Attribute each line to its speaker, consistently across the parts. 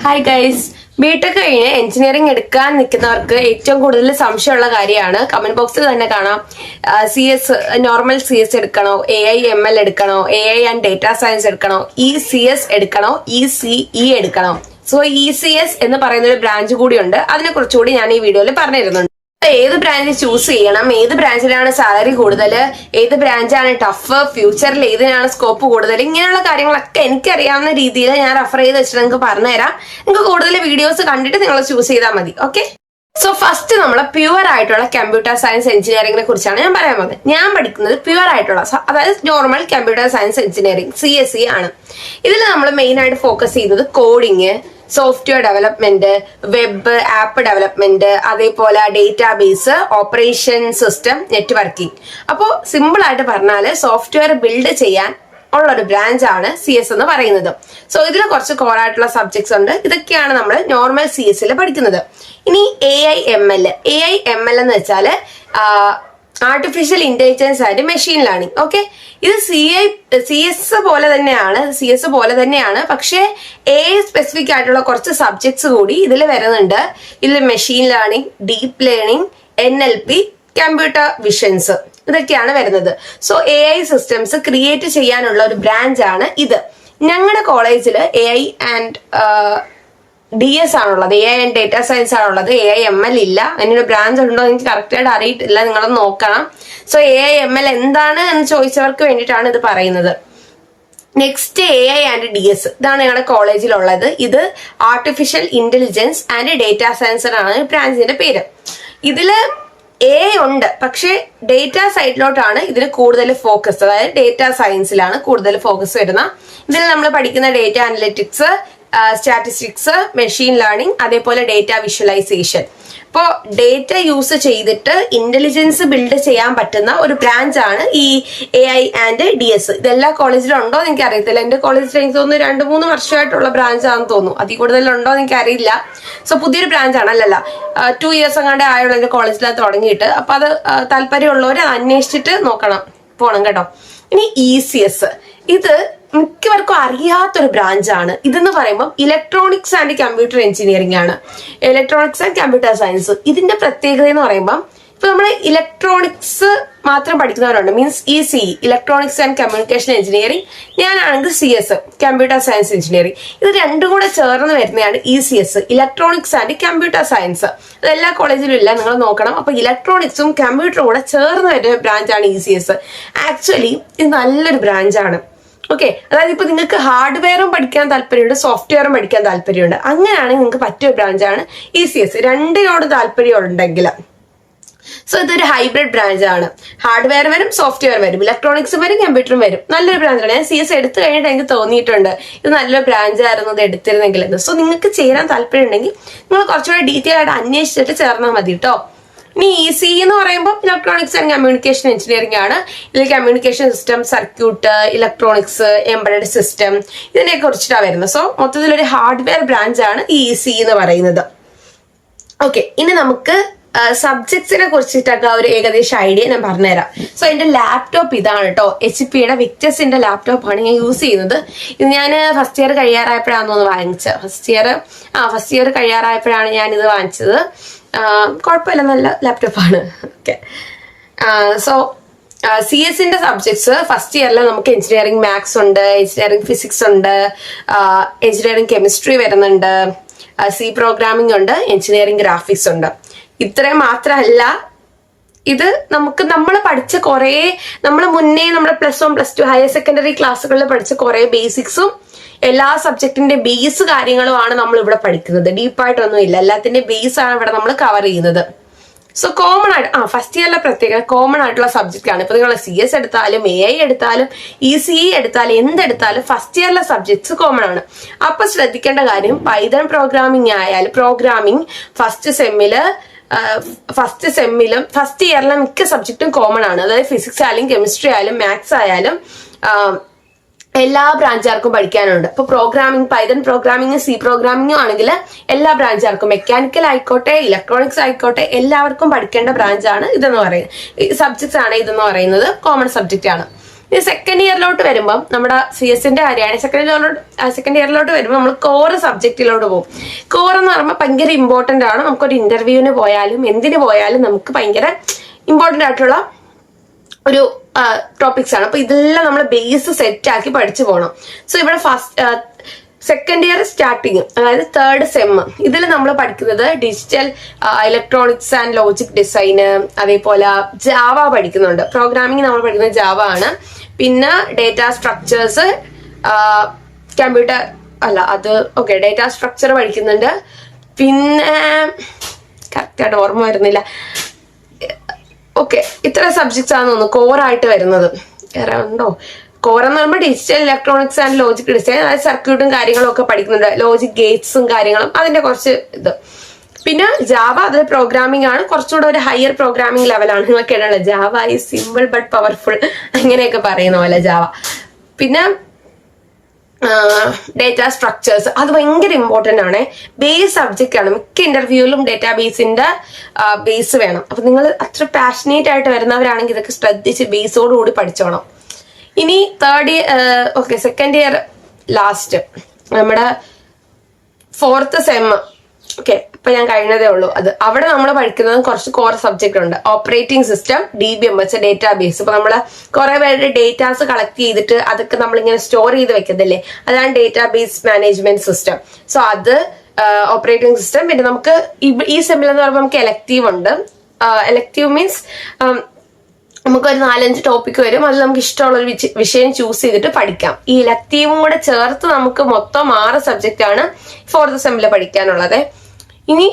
Speaker 1: Hi guys, BTech കഴിഞ്ഞ് engineering എടുക്കാൻ നിൽക്കുന്നവർക്ക് ഏറ്റവും കൂടുതൽ സംശയമുള്ള കാര്യമാണ്. കമന്റ് ബോക്സിൽ തന്നെ കാണാം. നോർമൽ CS എടുക്കണോ, AI/ML എടുക്കണോ, AI ആൻഡ് ഡേറ്റ സയൻസ് എടുക്കണോ, ECS എടുക്കണോ, ECE എടുക്കണോ? സോ ECS എന്ന് പറയുന്ന ഒരു ബ്രാഞ്ച് കൂടിയുണ്ട്. അതിനെ കുറിച്ചുകൂടി ഞാൻ ഈ വീഡിയോയിൽ പറഞ്ഞു തരുന്നുണ്ട്. ഏത് ബ്രാഞ്ച് ചൂസ് ചെയ്യണം, ഏത് ബ്രാഞ്ചിലാണ് സാലറി കൂടുതൽ, ഏത് ബ്രാഞ്ചാണ് ടഫ്, ഫ്യൂച്ചറിൽ ഏതിനാണ് സ്കോപ്പ് കൂടുതൽ, ഇങ്ങനെയുള്ള കാര്യങ്ങളൊക്കെ എനിക്കറിയാവുന്ന രീതിയിൽ ഞാൻ റെഫർ ചെയ്ത് വെച്ചിട്ട് നിങ്ങൾക്ക് പറഞ്ഞുതരാം. നിങ്ങൾക്ക് കൂടുതൽ വീഡിയോസ് കണ്ടിട്ട് നിങ്ങൾ ചൂസ് ചെയ്താൽ മതി. ഓക്കെ, സോ ഫസ്റ്റ് നമ്മൾ പ്യുവർ ആയിട്ടുള്ള കമ്പ്യൂട്ടർ സയൻസ് എഞ്ചിനീയറിംഗിനെ കുറിച്ചാണ് ഞാൻ പറയാൻ പോകുന്നത്. ഞാൻ പഠിക്കുന്നത് പ്യുവർ ആയിട്ടുള്ള, അതായത് normal computer science engineering CSE ആണ്. ഇതിൽ നമ്മൾ മെയിൻ ആയിട്ട് ഫോക്കസ് ചെയ്യുന്നത് coding, software development, web app development, അതേപോലെ ഡേറ്റാബേസ്, ഓപ്പറേഷൻ സിസ്റ്റം, നെറ്റ്വർക്കിംഗ്. അപ്പോൾ സിമ്പിൾ ആയിട്ട് പറഞ്ഞാൽ സോഫ്റ്റ്വെയർ ബിൽഡ് ചെയ്യാൻ ഉള്ള ഒരു ബ്രാഞ്ച് ആണ് CS എന്ന് പറയുന്നത്. സോ ഇതിൽ കുറച്ച് കോർ ആയിട്ടുള്ള സബ്ജക്ട്സ് ഉണ്ട്. ഇതൊക്കെയാണ് നമ്മൾ നോർമൽ CSൽ പഠിക്കുന്നത്. ഇനി AI/ML എന്ന് വെച്ചാൽ artificial intelligence and machine learning. Okay, ഇത് CS പോലെ തന്നെയാണ്, പക്ഷേ AI സ്പെസിഫിക് ആയിട്ടുള്ള കുറച്ച് സബ്ജക്ട്സ് കൂടി ഇതിൽ വരുന്നുണ്ട്. ഇതിൽ machine learning, deep learning, NLP, computer visions, ഇതൊക്കെയാണ് വരുന്നത്. സോ AI സിസ്റ്റംസ് ക്രിയേറ്റ് ചെയ്യാനുള്ള ഒരു ബ്രാഞ്ച് ആണ് ഇത്. ഞങ്ങളുടെ കോളേജിൽ AI ആൻഡ് DS ആണുള്ളത്, AI ആൻഡ് ഡേറ്റ സയൻസ് ആണുള്ളത്. AI/ML ഇല്ല. അതിനൊരു ബ്രാഞ്ച് ഉണ്ടോ എനിക്ക് കറക്റ്റ് ആയിട്ട് അറിയിട്ടില്ല, നിങ്ങളൊന്ന് നോക്കണം. സോ AI/ML എന്താണ് എന്ന് ചോദിച്ചവർക്ക് വേണ്ടിയിട്ടാണ് ഇത് പറയുന്നത്. നെക്സ്റ്റ് AI ആൻഡ് DS, ഇതാണ് ഞങ്ങളുടെ കോളേജിലുള്ളത്. ഇത് artificial intelligence and data science ആണ് ബ്രാഞ്ചിന്റെ പേര്. ഇതില് AI ഉണ്ട്, പക്ഷെ ഡേറ്റ സൈഡിലോട്ടാണ് ഇതിന് കൂടുതൽ ഫോക്കസ്, അതായത് ഡേറ്റ സയൻസിലാണ് കൂടുതൽ ഫോക്കസ് വരുന്നത്. ഇതിൽ നമ്മൾ പഠിക്കുന്ന data analytics, statistics, machine learning, അതേപോലെ ഡേറ്റ വിഷ്വലൈസേഷൻ. ഇപ്പോൾ ഡേറ്റ യൂസ് ചെയ്തിട്ട് ഇന്റലിജൻസ് ബിൽഡ് ചെയ്യാൻ പറ്റുന്ന ഒരു ബ്രാഞ്ച് ആണ് ഈ AI ആൻഡ് DS. ഇതെല്ലാ കോളേജിലും ഉണ്ടോ എന്ന് എനിക്ക് അറിയത്തില്ല. എന്റെ കോളേജിൽ എനിക്ക് തോന്നുന്നു 2-3 വർഷമായിട്ടുള്ള ബ്രാഞ്ച് ആണെന്ന് തോന്നുന്നു. അതിൽ കൂടുതലുണ്ടോ എന്ന് എനിക്ക് അറിയില്ല. സോ പുതിയൊരു ബ്രാഞ്ച് ആണ്, അല്ലല്ല 2 years അങ്ങാണ്ട് ആയുള്ള എന്റെ കോളേജിൽ തുടങ്ങിയിട്ട്. അപ്പൊ അത് താല്പര്യമുള്ളവർ അന്വേഷിച്ചിട്ട് പോണം കേട്ടോ. ഇനി ECS, ഇത് മിക്കവർക്കും അറിയാത്തൊരു ബ്രാഞ്ചാണ്. ഇതെന്ന് പറയുമ്പോൾ ഇലക്ട്രോണിക്സ് ആൻഡ് കമ്പ്യൂട്ടർ എഞ്ചിനീയറിംഗ് ആണ്. Electronics and computer science. ഇതിന്റെ പ്രത്യേകത എന്ന് പറയുമ്പോൾ ഇപ്പൊ നമ്മൾ ഇലക്ട്രോണിക്സ് മാത്രം പഠിക്കുന്നവരുണ്ട്, means ECE, electronics and communication engineering. ഞാനാണെങ്കിൽ CS, കമ്പ്യൂട്ടർ സയൻസ് എഞ്ചിനീയറിംഗ്. ഇത് രണ്ടും കൂടെ ചേർന്ന് വരുന്നതാണ് ECS, electronics and computer science. അത് എല്ലാ കോളേജിലും ഇല്ല, നിങ്ങൾ നോക്കണം. അപ്പൊ ഇലക്ട്രോണിക്സും കമ്പ്യൂട്ടറും കൂടെ ചേർന്ന് വരുന്ന ബ്രാഞ്ചാണ് ECS. ആക്ച്വലി ഇത് നല്ലൊരു ബ്രാഞ്ചാണ്. ഓക്കെ, അതായത് ഇപ്പൊ നിങ്ങൾക്ക് ഹാർഡ്വെയറും പഠിക്കാൻ താല്പര്യമുണ്ട്, സോഫ്റ്റ്വെയറും പഠിക്കാൻ താല്പര്യമുണ്ട്. അങ്ങനെയാണെങ്കിൽ നിങ്ങൾക്ക് പറ്റിയ ബ്രാഞ്ചാണ് ECS, രണ്ടിനോട് താല്പര്യം ഉണ്ടെങ്കിൽ. സോ ഇതൊരു ഹൈബ്രിഡ് ബ്രാഞ്ച് ആണ്. ഹാർഡ്വെയർ വരും, സോഫ്റ്റ്വെയർ വരും, ഇലക്ട്രോണിക്സും വരും, കമ്പ്യൂട്ടറും വരും. നല്ലൊരു ബ്രാഞ്ചാണ്. ഞാൻ CS എടുത്തു കഴിഞ്ഞിട്ട് എനിക്ക് തോന്നിയിട്ടുണ്ട് ഇത് നല്ലൊരു ബ്രാഞ്ച് ആയിരുന്നു ഇത് എടുത്തിരുന്നെങ്കിൽ എന്ന്. സോ നിങ്ങൾക്ക് ചേരാൻ താല്പര്യം ഉണ്ടെങ്കിൽ നിങ്ങൾ കുറച്ചുകൂടെ ഡീറ്റെയിൽ ആയിട്ട് അന്വേഷിച്ചിട്ട് ചേർന്നാൽ മതി കേട്ടോ. ഇനി ECE എന്ന് പറയുമ്പോൾ ഇലക്ട്രോണിക്സ് ആൻഡ് കമ്മ്യൂണിക്കേഷൻ എഞ്ചിനീയറിംഗ് ആണ്. ഇതിൽ communication system, circuit, electronics, embedded system, ഇതിനെ കുറിച്ചിട്ടാണ് വരുന്നത്. സോ മൊത്തത്തിലൊരു ഹാർഡ്വെയർ ബ്രാഞ്ച് ആണ് ഈ ECE എന്ന് പറയുന്നത്. ഓക്കെ, ഇനി നമുക്ക് സബ്ജക്ട്സിനെ കുറിച്ചിട്ടൊക്കെ ഒരു ഏകദേശം ഐഡിയ ഞാൻ പറഞ്ഞുതരാം. സോ എന്റെ ലാപ്ടോപ്പ് ഇതാണ് കേട്ടോ, HP-യുടെ വിക്ടസിന്റെ ലാപ്ടോപ്പാണ് ഞാൻ യൂസ് ചെയ്യുന്നത്. ഇത് ഞാൻ ഫസ്റ്റ് ഇയർ കഴിയാറായപ്പോഴാണെന്ന് വാങ്ങിച്ചത്. ഫസ്റ്റ് ഇയർ കഴിയാറായപ്പോഴാണ് ഞാൻ ഇത് വാങ്ങിച്ചത്. കുഴപ്പമില്ല, നല്ല ലാപ്ടോപ്പാണ്. ഓക്കെ, സോ CS-ന്റെ സബ്ജക്ട്സ് ഫസ്റ്റ് ഇയറിൽ നമുക്ക് എഞ്ചിനീയറിംഗ് മാത്സ് ഉണ്ട്, എഞ്ചിനീയറിംഗ് ഫിസിക്സ് ഉണ്ട്, എഞ്ചിനീയറിംഗ് കെമിസ്ട്രി വരുന്നുണ്ട്, C പ്രോഗ്രാമിംഗ് ഉണ്ട്, എഞ്ചിനീയറിംഗ് ഗ്രാഫിക്സ് ഉണ്ട്. ഇത്രയും മാത്രമല്ല, ഇത് നമ്മൾ പഠിച്ച നമ്മൾ മുന്നേ നമ്മുടെ +1 +2 ഹയർ സെക്കൻഡറി ക്ലാസ്സുകളിൽ പഠിച്ച കുറെ ബേസിക്സും എല്ലാ സബ്ജക്റ്റിന്റെ ബേസ് കാര്യങ്ങളുമാണ് നമ്മൾ ഇവിടെ പഠിക്കുന്നത്. ഡീപ്പായിട്ടൊന്നും ഇല്ല, എല്ലാത്തിന്റെ ബേസ് ആണ് ഇവിടെ നമ്മൾ കവർ ചെയ്യുന്നത്. സോ കോമൺ ആയിട്ട് ഫസ്റ്റ് ഇയറിലെ പ്രത്യേകത കോമൺ ആയിട്ടുള്ള സബ്ജക്റ്റ് ആണ്. ഇപ്പൊ നിങ്ങൾ CS എടുത്താലും AI എടുത്താലും ECE എടുത്താലും എന്തെടുത്താലും ഫസ്റ്റ് ഇയറിലെ സബ്ജക്ട്സ് കോമൺ ആണ്. അപ്പൊ ശ്രദ്ധിക്കേണ്ട കാര്യം, പൈതൺ പ്രോഗ്രാമിംഗ് ആയാലും പ്രോഗ്രാമിംഗ് ഫസ്റ്റ് സെമ്മിലും ഫസ്റ്റ് ഇയറിലെ മിക്ക സബ്ജക്റ്റും കോമൺ ആണ്. അതായത് ഫിസിക്സ് ആയാലും കെമിസ്ട്രി ആയാലും മാത്സ് ആയാലും എല്ലാ ബ്രാഞ്ചുകാർക്കും പഠിക്കാനുണ്ട്. ഇപ്പൊ പൈതൺ പ്രോഗ്രാമിംഗ്, C പ്രോഗ്രാമിംഗും ആണെങ്കിൽ എല്ലാ ബ്രാഞ്ചുകാർക്കും, മെക്കാനിക്കൽ ആയിക്കോട്ടെ, ഇലക്ട്രോണിക്സ് ആയിക്കോട്ടെ, എല്ലാവർക്കും പഠിക്കേണ്ട ബ്രാഞ്ചാണ് ഇതെന്ന് പറയുന്നത്. സബ്ജക്ട്സ് ആണ് ഇതെന്ന് പറയുന്നത്, കോമൺ സബ്ജക്റ്റ് ആണ്. ഇനി സെക്കൻഡ് ഇയറിലോട്ട് വരുമ്പം നമ്മുടെ CS-ന്റെ കാര്യമാണ്. സെക്കൻഡ് ഇയറിലോട്ട് വരുമ്പോൾ നമ്മൾ കോർ സബ്ജക്റ്റിലോട്ട് പോകും. കോർ എന്ന് പറയുമ്പോൾ ഭയങ്കര ഇമ്പോർട്ടന്റ് ആണ്. നമുക്കൊരു ഇന്റർവ്യൂവിന് പോയാലും എന്തിനു പോയാലും നമുക്ക് ഭയങ്കര ഇമ്പോർട്ടന്റ് ആയിട്ടുള്ള ഒരു ടോപ്പിക്സ് ആണ്. അപ്പൊ ഇതെല്ലാം നമ്മൾ ബേസ് സെറ്റ് ആക്കി പഠിച്ചു പോകണം. സോ ഇവിടെ സെക്കൻഡ് ഇയർ സ്റ്റാർട്ടിങ്, അതായത് തേർഡ് സെം, ഇതിൽ നമ്മൾ പഠിക്കുന്നത് ഡിജിറ്റൽ ഇലക്ട്രോണിക്സ് ആൻഡ് ലോജിക് ഡിസൈന്, അതേപോലെ ജാവ പഠിക്കുന്നുണ്ട്. പ്രോഗ്രാമിംഗ് നമ്മൾ പഠിക്കുന്നത് ജാവ ആണ്. പിന്നെ data structures, computer data structure പഠിക്കുന്നുണ്ട്. പിന്നെ കറക്റ്റായിട്ട് ഓർമ്മ വരുന്നില്ല. ഇത്ര സബ്ജക്ട്സ് ആണെന്ന് തോന്നുന്നു കോറായിട്ട് വരുന്നത്. വേറെ ഉണ്ടോ? കോർ എന്ന് പറയുമ്പോൾ digital electronics and logic design, അതായത് സർക്യൂട്ടും കാര്യങ്ങളും ഒക്കെ പഠിക്കുന്നുണ്ട്. ലോജിക് ഗേറ്റ്സും കാര്യങ്ങളും അതിന്റെ കുറച്ച് ഇത്. പിന്നെ ജാവ അതിൽ പ്രോഗ്രാമിംഗ് ആണ്, കുറച്ചുകൂടെ ഒരു ഹയർ പ്രോഗ്രാമിംഗ് ലെവലാണ്. നിങ്ങൾക്ക് കേട്ടല്ലോ Java is simple but powerful അങ്ങനെയൊക്കെ പറയുന്ന പോലെ ജാവ. പിന്നെ ഡേറ്റ സ്ട്രക്ചേഴ്സ്, അത് ഭയങ്കര ഇമ്പോർട്ടന്റ് ആണ്. ബേസ് സബ്ജക്റ്റ് ആണ്. മിക്ക ഇന്റർവ്യൂവിലും ഡേറ്റാബേസിന്റെ ബേസ് വേണം. അപ്പൊ നിങ്ങൾ അത്ര പാഷനേറ്റ് ആയിട്ട് വരുന്നവരാണെങ്കിൽ ഇതൊക്കെ ശ്രദ്ധിച്ച് ബേസോടുകൂടി പഠിച്ചോണം. ഇനി സെക്കൻഡ് ഇയർ ലാസ്റ്റ് നമ്മുടെ ഫോർത്ത് സെം ഇപ്പൊ ഞാൻ കഴിഞ്ഞതേ ഉള്ളൂ. അവിടെ നമ്മൾ പഠിക്കുന്നത് കുറച്ച് കോർ സബ്ജക്റ്റ് ഉണ്ട്. Operating system, DBMS, database. ഇപ്പൊ നമ്മള് കുറെ പേരുടെ ഡേറ്റാസ് കളക്ട് ചെയ്തിട്ട് അതൊക്കെ നമ്മളിങ്ങനെ സ്റ്റോർ ചെയ്ത് വെക്കുന്നില്ലേ, അതാണ് ഡേറ്റാബേസ് മാനേജ്മെന്റ് സിസ്റ്റം. സോ അത് ഓപ്പറേറ്റിംഗ് സിസ്റ്റം. പിന്നെ നമുക്ക് ഈ സെമ്മിൽ എന്ന് പറയുമ്പോൾ നമുക്ക് എലക്റ്റീവ് ഉണ്ട്. എലക്റ്റീവ് മീൻസ് നമുക്കൊരു 4-5 ടോപ്പിക് വരും. അതിൽ നമുക്ക് ഇഷ്ടമുള്ള ഒരു വിഷയം ചൂസ് ചെയ്തിട്ട് പഠിക്കാം. ഈ ഇലക്റ്റീവും കൂടെ ചേർത്ത് നമുക്ക് മൊത്തം 6 സബ്ജക്റ്റ് ആണ് ഫോർത്ത് സെമ്മിൽ പഠിക്കാനുള്ളത്. ഇനി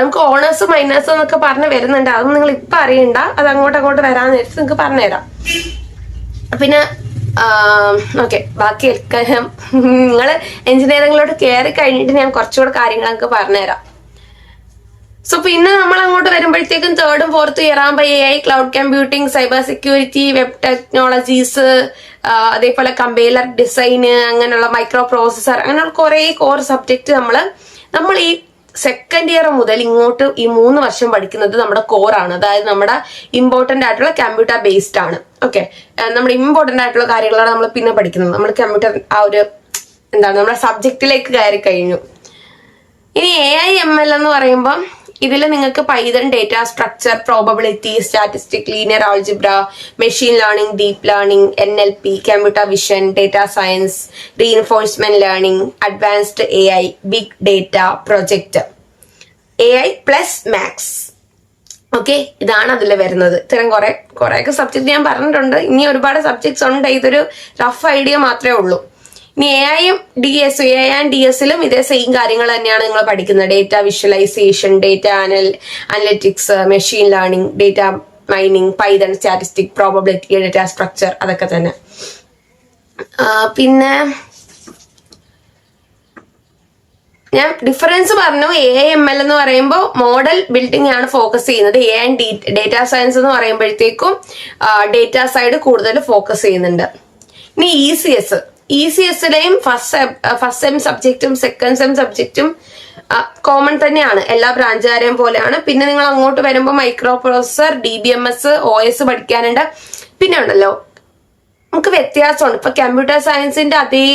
Speaker 1: നമുക്ക് ഓണേഴ്സ് മൈനേഴ്സ് എന്നൊക്കെ പറഞ്ഞ് വരുന്നുണ്ട്. അതൊന്നും നിങ്ങൾ ഇപ്പൊ അറിയണ്ട, അത് അങ്ങോട്ട് വരാൻ നേരത്ത് നിങ്ങൾക്ക് പറഞ്ഞുതരാം. പിന്നെ ബാക്കി നിങ്ങൾ എഞ്ചിനീയറിംഗിലോട്ട് കയറി കഴിഞ്ഞിട്ട് ഞാൻ കുറച്ചുകൂടെ കാര്യങ്ങൾ നിങ്ങൾക്ക് പറഞ്ഞുതരാം. സോ പിന്നെ നമ്മൾ അങ്ങോട്ട് വരുമ്പോഴത്തേക്കും തേർഡും ഫോർത്തും ഇയർ ആകുമ്പോൾ AI, cloud computing, cyber security, web technologies, അതേപോലെ കമ്പൈലർ ഡിസൈന്, അങ്ങനെയുള്ള മൈക്രോ പ്രോസസർ, അങ്ങനെയുള്ള കുറെ കോർ സബ്ജക്ട് നമ്മൾ ഈ സെക്കൻഡ് ഇയർ മുതൽ ഇങ്ങോട്ട് ഈ 3 വർഷം പഠിക്കുന്നത് നമ്മുടെ കോറാണ്. അതായത് നമ്മുടെ ഇമ്പോർട്ടന്റ് ആയിട്ടുള്ള കമ്പ്യൂട്ടർ ബേസ്ഡ് ആണ്. നമ്മുടെ ഇമ്പോർട്ടന്റ് ആയിട്ടുള്ള കാര്യങ്ങളാണ് നമ്മൾ പിന്നെ പഠിക്കുന്നത്. നമ്മൾ കമ്പ്യൂട്ടർ നമ്മുടെ സബ്ജക്റ്റിലേക്ക് കയറി കഴിഞ്ഞു. ഇനി AI ML എന്ന് പറയുമ്പോൾ ഇതിൽ നിങ്ങൾക്ക് Python, data structure, probability, statistic, linear algebra, machine learning, deep learning, NLP, computer vision, data science, reinforcement learning, advanced AI, big data, project, AI plus maths. ഇതാണ് അതിൽ വരുന്നത്. ഇത്തരം കുറെയൊക്കെ സബ്ജക്ട് ഞാൻ പറഞ്ഞിട്ടുണ്ട്. ഇനി ഒരുപാട് സബ്ജക്ട്സ് ഉണ്ട്. ഇതൊരു റഫ് ഐഡിയ മാത്രമേ ഉള്ളൂ. ഇനി AI ആൻഡ് DS-ലും ഇതേ സെയിം കാര്യങ്ങൾ തന്നെയാണ് നിങ്ങൾ പഠിക്കുന്നത്. Data visualisation, data analytics, machine learning, data mining, Python, statistic, probability, data structure, അതൊക്കെ തന്നെ. പിന്നെ ഞാൻ ഡിഫറൻസ് പറഞ്ഞു. AI ML എന്ന് പറയുമ്പോൾ മോഡൽ ബിൽഡിംഗ് ആണ് ഫോക്കസ് ചെയ്യുന്നത്. AI ആൻഡ് ഡേറ്റ സയൻസ് എന്ന് പറയുമ്പോഴത്തേക്കും ഡേറ്റ സൈഡ് കൂടുതൽ ഫോക്കസ് ചെയ്യുന്നുണ്ട്. ഇനി ECS-ലെയും ഫസ്റ്റ് സെം സബ്ജക്റ്റും സെക്കൻഡ് സെം സബ്ജക്റ്റും കോമൺ തന്നെയാണ്, എല്ലാ ബ്രാഞ്ചുകാരെയും പോലെയാണ്. പിന്നെ നിങ്ങൾ അങ്ങോട്ട് വരുമ്പോൾ മൈക്രോ പ്രോസസർ, DBMS, OS പഠിക്കാനുണ്ട്. പിന്നെ ഉണ്ടല്ലോ നമുക്ക് വ്യത്യാസമുണ്ട്. ഇപ്പൊ കമ്പ്യൂട്ടർ സയൻസിന്റെ അതേ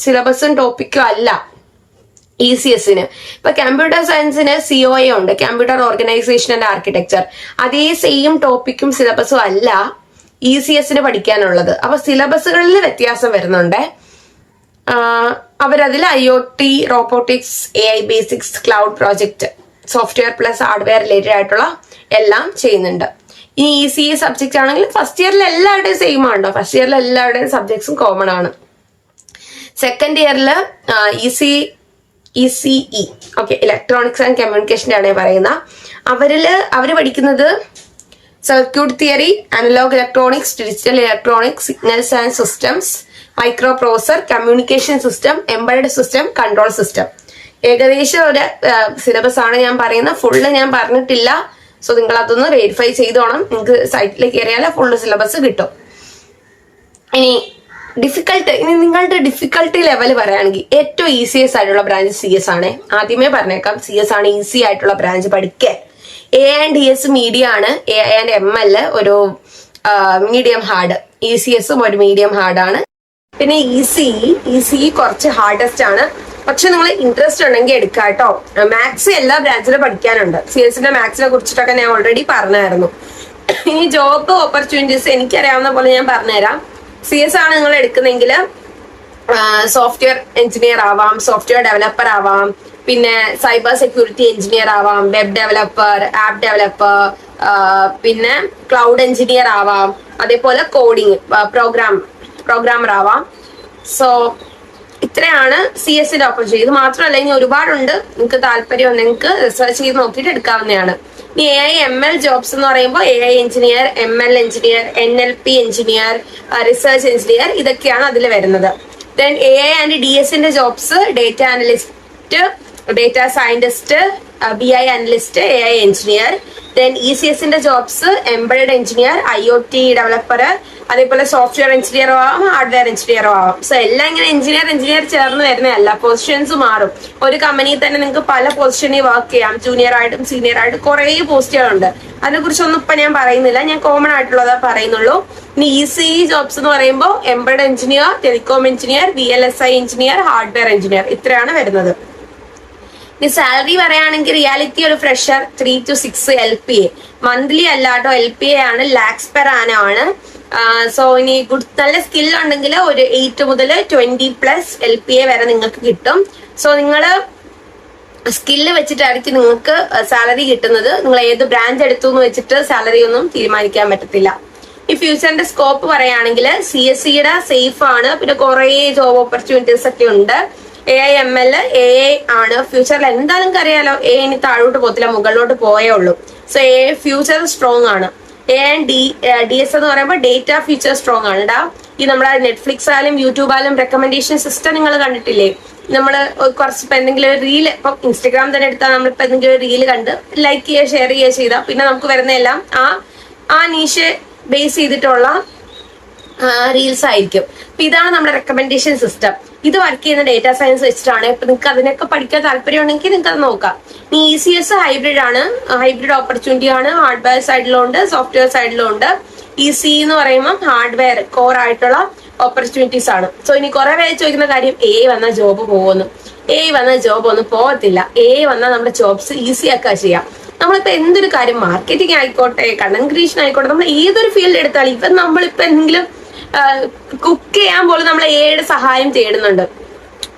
Speaker 1: സിലബസും ടോപ്പിക്കും അല്ല ECS-ന്. ഇപ്പൊ കമ്പ്യൂട്ടർ സയൻസിന് COA ഉണ്ട്, കമ്പ്യൂട്ടർ ഓർഗനൈസേഷൻ ആൻഡ് ആർക്കിടെക്ചർ. അതേ സെയിം ടോപ്പിക്കും സിലബസും അല്ല ECS-ന് പഠിക്കാനുള്ളത്. അപ്പൊ സിലബസുകളിൽ വ്യത്യാസം വരുന്നുണ്ട്. അവരതിൽ IoT, robotics, AI basics, cloud project, software plus hardware related ആയിട്ടുള്ള എല്ലാം ചെയ്യുന്നുണ്ട്. ഈ ECE സബ്ജക്റ്റ് ആണെങ്കിൽ ഫസ്റ്റ് ഇയറിൽ എല്ലാവരുടെയും സെയിം ആണോ? ഫസ്റ്റ് ഇയറിൽ എല്ലാവരുടെയും സബ്ജക്ട്സും കോമൺ ആണ്. സെക്കൻഡ് ഇയറിൽ ECE ഇലക്ട്രോണിക്സ് ആൻഡ് കമ്മ്യൂണിക്കേഷൻ്റെ ആണ് പറയുന്ന. അവര് പഠിക്കുന്നത് circuit theory, analog electronics, digital electronics, signals and systems, microprocessor, communication system, embedded system, control system. ഏകദേശം ഒരു സിലബസ് ആണ് ഞാൻ പറയുന്നത്. ഫുള്ള് ഞാൻ പറഞ്ഞിട്ടില്ല. സോ നിങ്ങൾ അതൊന്ന് വെരിഫൈ ചെയ്തോണം. നിങ്ങൾക്ക് സൈറ്റിലേക്ക് കയറിയാൽ ഫുള്ള് സിലബസ് കിട്ടും. ഇനി നിങ്ങളുടെ ഡിഫിക്കൽട്ടി ലെവൽ പറയുകയാണെങ്കിൽ ഏറ്റവും ഈസിയസ്റ്റ് ആയിട്ടുള്ള ബ്രാഞ്ച് CS ആണ്. ആദ്യമേ പറഞ്ഞേക്കാം, CS ആണ് ഈസി ആയിട്ടുള്ള ബ്രാഞ്ച് പഠിക്കാൻ. AI ആൻഡ് DS മീഡിയ ആണ്. AI ആൻഡ് ML ഒരു മീഡിയം ഹാർഡ്. ECSും ഒരു മീഡിയം ഹാർഡാണ്. പിന്നെ ECE കുറച്ച് ഹാർഡസ്റ്റ് ആണ്. പക്ഷെ നിങ്ങൾ ഇൻട്രസ്റ്റ് ഉണ്ടെങ്കിൽ എടുക്കുക കേട്ടോ. മാത്സ് എല്ലാ ബ്രാഞ്ചിലും പഠിക്കാനുണ്ട്. CS-ന്റെ മാത്സിനെ കുറിച്ചിട്ടൊക്കെ ഞാൻ ഓൾറെഡി പറഞ്ഞായിരുന്നു. ഇനി ജോബ് ഓപ്പർച്യൂണിറ്റീസ് എനിക്കറിയാവുന്ന പോലെ ഞാൻ പറഞ്ഞുതരാം. CS ആണ് നിങ്ങൾ എടുക്കുന്നെങ്കിൽ സോഫ്റ്റ്വെയർ എഞ്ചിനീയർ ആവാം, സോഫ്റ്റ്വെയർ ഡെവലപ്പർ ആവാം, പിന്നെ സൈബർ സെക്യൂരിറ്റി എഞ്ചിനീയർ ആവാം, വെബ് ഡെവലപ്പർ, ആപ്പ് ഡെവലപ്പർ, പിന്നെ ക്ലൗഡ് എഞ്ചിനീയർ ആവാം, അതേപോലെ കോഡിങ് പ്രോഗ്രാമർ ആവാം. സോ ഇത്രയാണ് CS-ന്റെ ഓപ്പർച്യൂണിറ്റി. ഇത് മാത്രമല്ല ഇനി ഒരുപാടുണ്ട്. നിങ്ങൾക്ക് താല്പര്യം നിങ്ങൾക്ക് റിസർച്ച് ചെയ്ത് നോക്കിയിട്ട് എടുക്കാവുന്നതാണ്. ഇനി AI ML ജോബ്സ് എന്ന് പറയുമ്പോൾ AI engineer, ML engineer, NLP engineer, research engineer, ഇതൊക്കെയാണ് അതിൽ വരുന്നത്. ദെൻ AI ആൻഡ് DS-ന്റെ jobs data analyst, data scientist, BI analyst, AI engineer. Then ECS-ന്റെ jobs embedded engineer, IoT developer, അതേപോലെ സോഫ്റ്റ്വെയർ എഞ്ചിനീയർ ആവാം, hardware engineer ആവാം. സോ എല്ലാം ഇങ്ങനെ എഞ്ചിനീയർ ചേർന്ന് വരുന്നതല്ല. പൊസിഷൻസ് മാറും. ഒരു കമ്പനിയിൽ തന്നെ നിങ്ങൾക്ക് പല പൊസിഷനിൽ വർക്ക് ചെയ്യാം. ജൂനിയർ ആയിട്ടും സീനിയർ ആയിട്ടും കുറേ പോസ്റ്റുകളുണ്ട്. അതിനെ കുറിച്ചൊന്നും ഇപ്പൊ ഞാൻ പറയുന്നില്ല. ഞാൻ കോമൺ ആയിട്ടുള്ളതാ പറയുന്നുള്ളൂ. ഇനി ECE ജോബ്സ് എന്ന് പറയുമ്പോൾ embedded engineer, telecom engineer, VLSI engineer, hardware engineer, ഇത്രയാണ് വരുന്നത്. ഇനി സാലറി പറയുകയാണെങ്കിൽ റിയാലിറ്റി ഒരു ഫ്രഷർ 3 to 6 LPA മന്ത്ലി അല്ലാട്ടോ, LPA ആണ്, ലാക്സ് പെർ ആണ്. സോ ഇനി നല്ല സ്കിൽ ഉണ്ടെങ്കിൽ ഒരു 8 മുതൽ 20+ LPA വരെ നിങ്ങൾക്ക് കിട്ടും. സോ നിങ്ങൾ സ്കില്ല് വെച്ചിട്ടായിരിക്കും നിങ്ങൾക്ക് സാലറി കിട്ടുന്നത്. നിങ്ങൾ ഏത് ബ്രാഞ്ച് എടുത്തു എന്ന് വെച്ചിട്ട് സാലറി ഒന്നും തീരുമാനിക്കാൻ പറ്റത്തില്ല. ഈ ഫ്യൂച്ചറിന്റെ സ്കോപ്പ് പറയുകയാണെങ്കിൽ CSE-യുടെ സേഫ് ആണ്. പിന്നെ കുറെ ജോബ് ഓപ്പർച്യൂണിറ്റീസ് ഒക്കെ ഉണ്ട്. AI ML AI ആണ്. ഫ്യൂച്ചറിൽ എന്തായാലും നിങ്ങൾക്ക് അറിയാലോ, AI ഇനി താഴോട്ട് പോകത്തില്ല, മുകളിലോട്ട് പോയേ ഉള്ളൂ. സോ AI ഫ്യൂച്ചർ സ്ട്രോങ് ആണ്. AI ആൻഡ് DS എന്ന് പറയുമ്പോൾ ഡേറ്റ ഫ്യൂച്ചർ സ്ട്രോങ് ആണ്. ഈ നമ്മുടെ നെറ്റ്ഫ്ലിക്സ് ആയാലും യൂട്യൂബ് ആയാലും റെക്കമെൻഡേഷൻ സിസ്റ്റം നിങ്ങൾ കണ്ടിട്ടില്ലേ? നമ്മള് കുറച്ച് ഇപ്പൊ എന്തെങ്കിലും ഒരു റീല്, ഇപ്പൊ ഇൻസ്റ്റഗ്രാം തന്നെ എടുത്താൽ നമ്മളിപ്പോ എന്തെങ്കിലും ഒരു റീല് കണ്ട് ലൈക്ക് ചെയ്യുക, ഷെയർ ചെയ്യുക ചെയ്താൽ പിന്നെ നമുക്ക് വരുന്നതെല്ലാം ആ നീഷ് ബേസ് ചെയ്തിട്ടുള്ള റീൽസ് ആയിരിക്കും. അപ്പൊ ഇതാണ് നമ്മുടെ റെക്കമെൻഡേഷൻ സിസ്റ്റം. ഇത് വർക്ക് ചെയ്യുന്ന ഡേറ്റാ സയൻസ് വെച്ചിട്ടാണ്. ഇപ്പൊ നിങ്ങൾക്ക് അതിനൊക്കെ പഠിക്കാൻ താല്പര്യം ഉണ്ടെങ്കിൽ നിങ്ങൾക്ക് അത് നോക്കാം. ഇനി ECS ഹൈബ്രിഡ് ആണ്, ഹൈബ്രിഡ് ഓപ്പർച്യൂണിറ്റി ആണ്. ഹാർഡ്വെയർ സൈഡിലും ഉണ്ട്, സോഫ്റ്റ്വെയർ സൈഡിലും ഉണ്ട്. ECE എന്ന് പറയുമ്പോൾ ഹാർഡ്വെയർ കോർ ആയിട്ടുള്ള ഓപ്പർച്യൂണിറ്റീസ് ആണ്. സോ ഇനി കുറെ പേര് ചോദിക്കുന്ന കാര്യം AI വന്ന ജോബ് പോകുന്നു. AI വന്ന ജോബ് ഒന്നും പോകത്തില്ല. AI വന്നാൽ നമ്മുടെ ജോബ്സ് ഈസി ആക്കുക ചെയ്യാം. നമ്മളിപ്പോ എന്തൊരു കാര്യം, മാർക്കറ്റിംഗ് ആയിക്കോട്ടെ, കണ്ടന്റ് ക്രിയേഷൻ ആയിക്കോട്ടെ, നമ്മൾ ഏതൊരു ഫീൽഡ് എടുത്താലും ഇപ്പൊ നമ്മളിപ്പോ എന്തെങ്കിലും കുക്ക് ചെയ്യാൻ പോലും നമ്മൾ AIയുടെ സഹായം തേടുന്നുണ്ട്.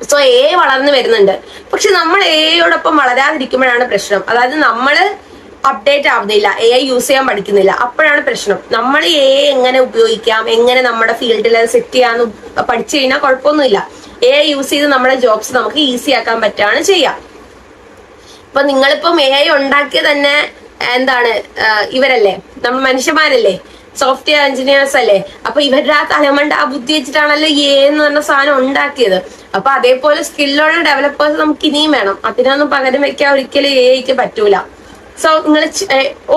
Speaker 1: സോ AI വളർന്നു വരുന്നുണ്ട്. പക്ഷെ നമ്മൾ AIയോടൊപ്പം വളരാതിരിക്കുമ്പോഴാണ് പ്രശ്നം. അതായത് നമ്മള് അപ്ഡേറ്റ് ആവുന്നില്ല, AI യൂസ് ചെയ്യാൻ പഠിക്കുന്നില്ല, അപ്പോഴാണ് പ്രശ്നം. നമ്മൾ AI എങ്ങനെ ഉപയോഗിക്കാം, എങ്ങനെ നമ്മുടെ ഫീൽഡിൽ സെറ്റ് ചെയ്യാന്ന് പഠിച്ചു കഴിഞ്ഞാൽ കുഴപ്പമൊന്നുമില്ല. AI യൂസ് ചെയ്ത് നമ്മുടെ ജോബ്സ് നമുക്ക് ഈസി ആക്കാൻ പറ്റാണ് ചെയ്യാം. ഇപ്പൊ നിങ്ങളിപ്പം AI ഉണ്ടാക്കിയ തന്നെ എന്താണ്, ഇവരല്ലേ, നമ്മൾ മനുഷ്യന്മാരല്ലേ, സോഫ്റ്റ്വെയർ എഞ്ചിനീയേഴ്സ് അല്ലേ. അപ്പൊ ഇവരുടെ ആ തലമണ്ട ആ ബുദ്ധി വെച്ചിട്ടാണല്ലോ AI എന്ന് പറഞ്ഞ സാധനം ഉണ്ടാക്കിയത്. അപ്പൊ അതേപോലെ സ്കില്ലുള്ള ഡെവലപ്പേഴ്സ് നമുക്ക് ഇനിയും വേണം. അതിനൊന്നും പകരം വെക്കാൻ ഒരിക്കലും AIക്ക് പറ്റൂല. സോ നിങ്ങൾ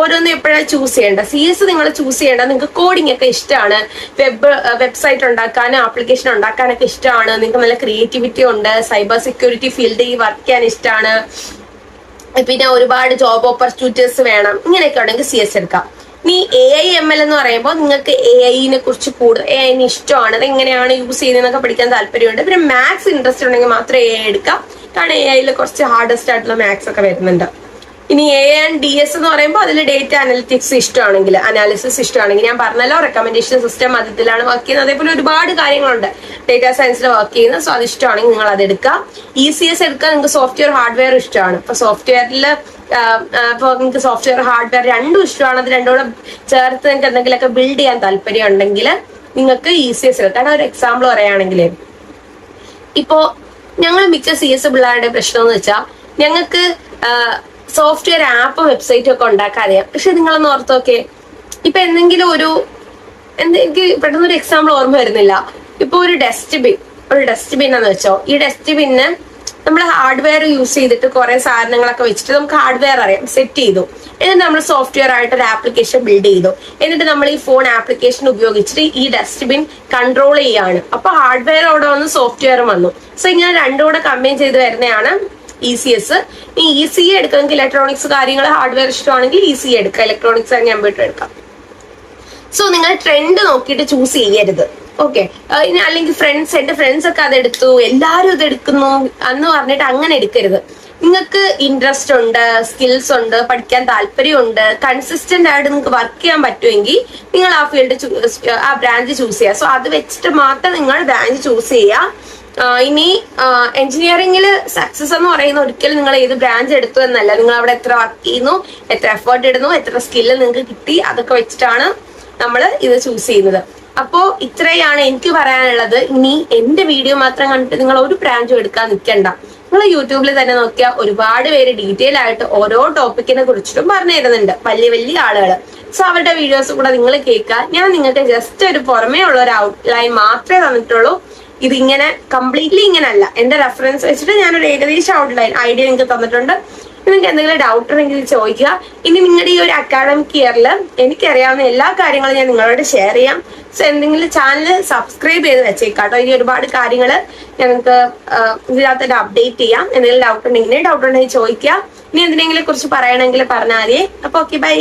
Speaker 1: ഓരോന്നും എപ്പോഴാണ് ചൂസ് ചെയ്യേണ്ടത്? CS നിങ്ങൾ ചൂസ് ചെയ്യേണ്ടത്. നിങ്ങൾക്ക് കോഡിംഗ് ഒക്കെ ഇഷ്ടമാണ്, വെബ്സൈറ്റ് ഉണ്ടാക്കാനും ആപ്ലിക്കേഷൻ ഉണ്ടാക്കാനൊക്കെ ഇഷ്ടമാണ്, നിങ്ങൾക്ക് നല്ല ക്രിയേറ്റിവിറ്റി ഉണ്ട്, സൈബർ സെക്യൂരിറ്റി ഫീൽഡിൽ വർക്ക് ചെയ്യാൻ ഇഷ്ടമാണ്, പിന്നെ ഒരുപാട് ജോബ് ഓപ്പർച്യൂണിറ്റീസ് വേണം, ഇങ്ങനെയൊക്കെ ഉണ്ടെങ്കിൽ CS എടുക്കാം. ഇനി AI ML എന്ന് പറയുമ്പോൾ നിങ്ങൾക്ക് AI-നെ കുറിച്ച് കൂടുതൽ AI-നെ ഇഷ്ടമാണ്, അത് എങ്ങനെയാണ് യൂസ് ചെയ്യുന്നതെന്നൊക്കെ പഠിക്കാൻ താല്പര്യമുണ്ട്. പിന്നെ മാത്സ് ഇൻട്രസ്റ്റ് ഉണ്ടെങ്കിൽ മാത്രം AI എടുക്കാം. കാരണം AI-ൽ കുറച്ച് ഹാർഡസ്റ്റ് ആയിട്ടുള്ള മാത്സ് ഒക്കെ വരുന്നുണ്ട്. ഇനി AI ആൻഡ് DS എന്ന് പറയുമ്പോൾ അതിൽ ഡേറ്റ അനലിറ്റിക്സ് ഇഷ്ടമാണെങ്കിൽ, അനാലിസിസ് ഇഷ്ടമാണെങ്കിൽ, ഞാൻ പറഞ്ഞല്ലോ റെക്കമെൻഡേഷൻ സിസ്റ്റം അതിലാണ് വർക്ക് ചെയ്യുന്നത്. അതേപോലെ ഒരുപാട് കാര്യങ്ങളുണ്ട് ഡേറ്റാ സയൻസിൽ വർക്ക് ചെയ്യുന്നത്. സോ അത് ഇഷ്ടമാണെങ്കിൽ നിങ്ങൾ അത് എടുക്കാം. ECS എടുക്കാൻ നിങ്ങൾക്ക് സോഫ്റ്റ്വെയർ ഹാർഡ്വെയർ ഇഷ്ടമാണ്. ഇപ്പൊ സോഫ്റ്റ്വെയറിൽ ഇപ്പൊ നിങ്ങൾക്ക് സോഫ്റ്റ്വെയർ ഹാർഡ്വെയർ രണ്ടും ഇഷ്ടമാണ്. അത് രണ്ടും കൂടെ ചേർത്ത് നിങ്ങൾക്ക് എന്തെങ്കിലുമൊക്കെ ബിൽഡ് ചെയ്യാൻ താല്പര്യം ഉണ്ടെങ്കിൽ നിങ്ങൾക്ക് ECS എടുക്കാം. ഒരു എക്സാമ്പിൾ പറയുകയാണെങ്കിൽ, ഇപ്പോ ഞങ്ങൾ മിക്ക CS പിള്ളേരുടെ പ്രശ്നം എന്ന് വെച്ചാൽ ഞങ്ങൾക്ക് സോഫ്റ്റ്വെയർ ആപ്പ് വെബ്സൈറ്റ് ഒക്കെ ഉണ്ടാക്കാൻ അറിയാം. പക്ഷെ നിങ്ങളൊന്ന് ഓർത്ത് നോക്കേ, ഇപ്പൊ എന്തെങ്കിലും എനിക്ക് പെട്ടെന്നൊരു എക്സാമ്പിൾ ഓർമ്മ വരുന്നില്ല. ഇപ്പൊ ഒരു ഡസ്റ്റ്ബിൻ എന്ന് വെച്ചോ, ഈ ഡസ്റ്റ്ബിന്ന് നമ്മൾ ഹാർഡ്വെയർ യൂസ് ചെയ്തിട്ട് കുറെ സാധനങ്ങളൊക്കെ വെച്ചിട്ട് നമുക്ക് ഹാർഡ്വെയർ അറിയാം, സെറ്റ് ചെയ്തു. എന്നിട്ട് നമ്മൾ സോഫ്റ്റ്വെയർ ആയിട്ട് ഒരു ആപ്ലിക്കേഷൻ ബിൽഡ് ചെയ്തു. എന്നിട്ട് നമ്മൾ ഈ ഫോൺ ആപ്ലിക്കേഷൻ ഉപയോഗിച്ചിട്ട് ഈ ഡസ്റ്റ്ബിൻ കൺട്രോൾ ചെയ്യാണ്. അപ്പൊ ഹാർഡ്വെയർ അവിടെ വന്നു, സോഫ്റ്റ്വെയർ വന്നു. സോ ഇങ്ങനെ രണ്ടും കൂടെ കമ്പൈൻ ചെയ്ത് വരുന്നതാണ് ECS. ഈ ECE എടുക്കുമെങ്കിൽ ഇലക്ട്രോണിക്സ് കാര്യങ്ങൾ ഹാർഡ്വെയർ ഇഷ്ടമാണെങ്കിൽ ECE എടുക്കാം, ഇലക്ട്രോണിക്സ് ആൻഡ് കമ്പ്യൂട്ടർ എടുക്കാം. സോ നിങ്ങൾ ട്രെൻഡ് നോക്കിയിട്ട് ചൂസ് ചെയ്യരുത്. ഓക്കെ, അല്ലെങ്കിൽ എന്റെ ഫ്രണ്ട്സ് ഒക്കെ അതെടുത്തു, എല്ലാരും ഇത് എടുക്കുന്നു എന്ന് പറഞ്ഞിട്ട് അങ്ങനെ എടുക്കരുത്. നിങ്ങൾക്ക് ഇൻട്രസ്റ്റ് ഉണ്ട്, സ്കിൽസ് ഉണ്ട്, പഠിക്കാൻ താല്പര്യമുണ്ട്, കൺസിസ്റ്റന്റ് ആയിട്ട് നിങ്ങൾക്ക് വർക്ക് ചെയ്യാൻ പറ്റുമെങ്കിൽ നിങ്ങൾ ആ ഫീൽഡ് ആ ബ്രാഞ്ച് ചൂസ് ചെയ്യുക. സോ അത് വെച്ചിട്ട് മാത്രം നിങ്ങൾ ബ്രാഞ്ച് ചൂസ് ചെയ്യുക. ഇനി എഞ്ചിനീയറിംഗിൽ സക്സസ് എന്ന് പറയുന്ന ഒരിക്കലും നിങ്ങൾ ഏത് ബ്രാഞ്ച് എടുത്തു എന്നല്ല, നിങ്ങൾ അവിടെ എത്ര വർക്ക് ചെയ്യുന്നു, എത്ര എഫേർട്ട് ഇടുന്നു, എത്ര സ്കില്ല് നിങ്ങൾക്ക് കിട്ടി, അതൊക്കെ വെച്ചിട്ടാണ് നമ്മൾ ഇത് ചൂസ് ചെയ്യുന്നത്. അപ്പോ ഇത്രയാണ് എനിക്ക് പറയാനുള്ളത്. ഇനി എന്റെ വീഡിയോ മാത്രം കണ്ടിട്ട് നിങ്ങൾ ഒരു ബ്രാഞ്ചും എടുക്കാൻ നിൽക്കണ്ട. നിങ്ങൾ യൂട്യൂബിൽ തന്നെ നോക്കിയാൽ ഒരുപാട് പേര് ഡീറ്റെയിൽ ആയിട്ട് ഓരോ ടോപ്പിക്കിനെ കുറിച്ചിട്ടും പറഞ്ഞു തരുന്നുണ്ട്, വലിയ വലിയ ആളുകൾ. സോ അവരുടെ വീഡിയോസ് കൂടെ നിങ്ങൾ കേൾക്കുക. ഞാൻ നിങ്ങൾക്ക് ജസ്റ്റ് ഒരു പുറമേ ഉള്ള ഒരു ഔട്ട്ലൈൻ മാത്രമേ തന്നിട്ടുള്ളൂ. ഇതിങ്ങനെ കംപ്ലീറ്റ്ലി ഇങ്ങനെ അല്ല, എന്റെ റെഫറൻസ് വെച്ചിട്ട് ഞാനൊരു ഏകദേശം ഔട്ട്ലൈൻ ഐഡിയ നിങ്ങൾക്ക് തന്നിട്ടുണ്ട്. നിങ്ങൾക്ക് എന്തെങ്കിലും ഡൗട്ട് ഉണ്ടെങ്കിൽ ചോദിക്കുക. ഇനി നിങ്ങളുടെ ഈ ഒരു അക്കാഡമിക് ഇയറിൽ എനിക്കറിയാവുന്ന എല്ലാ കാര്യങ്ങളും ഞാൻ നിങ്ങളോട് ഷെയർ ചെയ്യാം. സോ എന്തെങ്കിലും ചാനൽ സബ്സ്ക്രൈബ് ചെയ്ത് വെച്ചേക്കാട്ടോ. ഇനി ഒരുപാട് കാര്യങ്ങൾ ഞങ്ങൾക്ക് ഇതിനകത്ത് അപ്ഡേറ്റ് ചെയ്യാം. എന്തെങ്കിലും ഡൗട്ട് ഉണ്ടെങ്കിൽ ചോദിക്കുക. ഇനി എന്തിനെങ്കിലും കുറിച്ച് പറയണമെങ്കിൽ പറഞ്ഞാൽ മതി. അപ്പൊ ഓക്കെ, ബൈ.